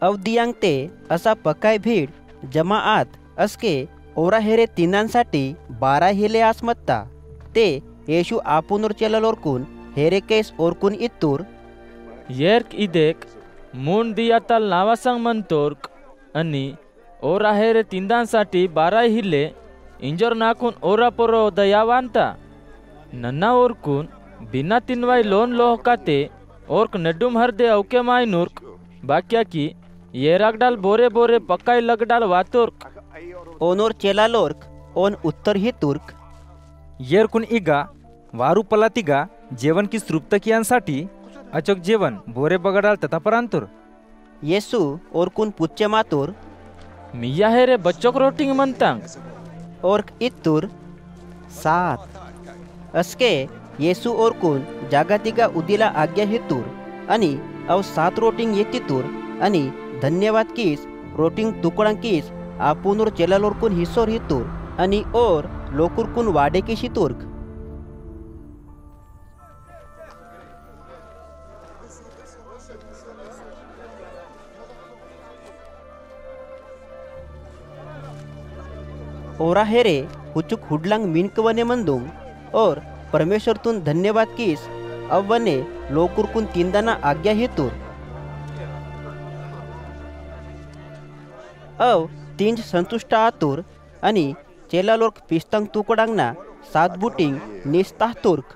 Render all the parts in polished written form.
अवदियांगते असा पकाय भीड जमाआत असके ओरा हेरे तिनांसाठी 12 हिले आसमत्ता ते येशू आपुनोर चेलल ओरकून हेरे केस ओरकून इत्तूर येर्क इदेक मून दियाताल नावासंग मंतोर्क आणि ओरा हेरे तिंदांसाठी 12 हिले इंजोर नाकून ओरा पोरो दयावांता नन्ना ओरकून बिना तिनवाई लोन लोहकाते ओर्क नडुम हरदे अवके मायनूर्क बाक्या की येरागडाल बोरे बोरे पकाई लगडाल वातोर्क ओनोर चेलालोर्क ओन उत्तर ही तुर्क येरकुन इगा वारू पलातिगा जेवण की सृप्तकियांसाठी अचोक जेवण बोरे बगडाल तथापरांतुर येसू ओरकून पुच्चे मातूर मिया हेरे बच्चोक रोटिंग म्हणतांग ओर्क इत्तूर 7 असके येसू ओरकून जागातिगा उदिला आज्ञा हितूर आणि अव 7 रोटिंग येतितूर आणि धन्यवाद कीस रोटिंग तुकडां कीस आपुनूर चेलालोरकून हिसोर हितूर आणि ओर लोकुरकून वाडे किशी तुर्क ओरा हेरे हुचुक हुडलांग मिनकवने मंदुंग और परमेश्वर तुन धन्यवाद कीस अवने लोकुरकून तिंदाना आज्ञा हेतूर अव 3 संतुष्ट आतुर आणि चेलालोर्क पिस्तंग तुकडांगना 7 बुटिंग निस्ताह तुर्क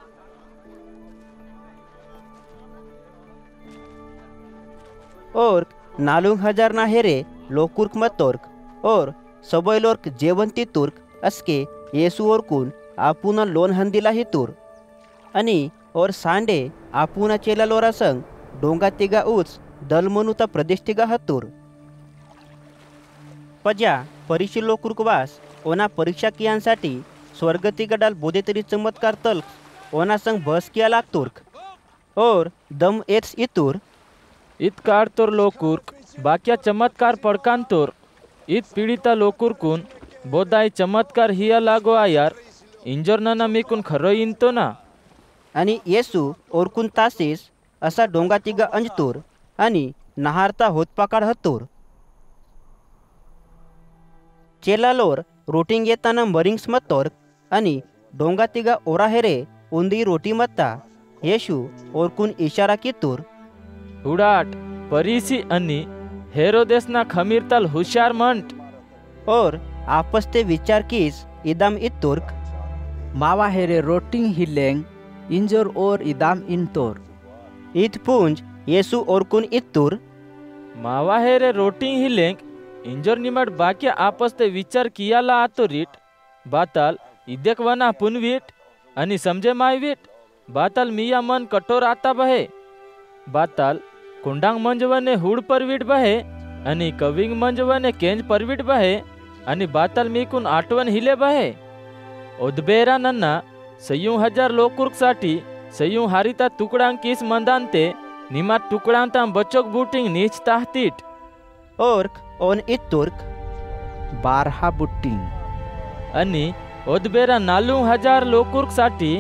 ओर्क नालुंग हजार ना हेरे लोकुर्क मतोर्क और सबैलोर्क जेवंती तुर्क असके येसू ओरकून आपुना लोन हंदिला ही तुर आणि और सांडे आपुना चेलालोरा संग डोंगा तिगा उच दलमनुता प्रदेश हतूर पजा परिशी लोकुर्कवास ओना परीक्षा कियांसाठी स्वर्गतिगडाल बोधेतरी चमत्कार तल्क ओना संग बस किया लागतुर्क और दम एट्स इतूर इत काढतोर लोकुर्क बाक्या चमत्कार पडकांतोर इत पीडिता लोकुरकून बोधाई चमत्कार हिया लागो आयार इंजोरना मीकून खरो इंतो ना आणि येसू ओरकून तासीस असा डोंगा तिगा अंजतूर आणि नहारता होतपाकाड हतूर चेलालोर रोटिंग येताना मरिंग्स मत्तोर आणि डोंगा तिगा ओरा हेरे उंदी रोटी मत्ता येशू ओरकून इशारा कितूर उडाट परीसी आणि हेरोदेसना खमीरताल हुशार मंट और आपस ते विचार कीस इदाम इतुर्क मावा हेरे रोटिंग हिलेंग इंजोर और इदाम इंतोर इत पुंज येसू ओरकून इतूर मावा हेरे रोटिंग हिलेंग इंजोर निमट बाक्या आपस ते विचार कियाला आतोरीट बाताल इदेक वना पुनवीट आणि समजे मायवीट बाताल मिया मन कठोर आता बहे बाताल कुंडांग मंजवने हुड परवीट बहे आणि कविंग मंजवने केंज परवीट बहे आणि बाताल मीकून आठवण हिले बहे उदबेरा नन्ना सयू हजार लोकुर्कसाठी सयू हारिता तुकडांग किस मंदांते निमा तुकडांता बचोक बूटिंग नीच ताहतीट ओर्क ओन इतुर्क 12 बुट्टिंग आणि उदबेरा नालू हजार लोकुर्कसाठी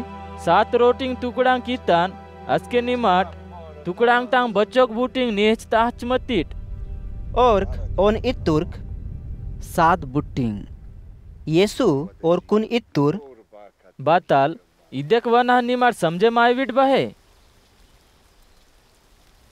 7 रोटिंग तुकडांग कितान असके निमाट तुकडांग तांग बचोक बूटिंग नीच ताहचमतीट ओर्क ओन इतुर्क 7 बुट्टिंग येसू ओरकून इतूर बाताल इदेक वना निमाट समजे मायवीट बहे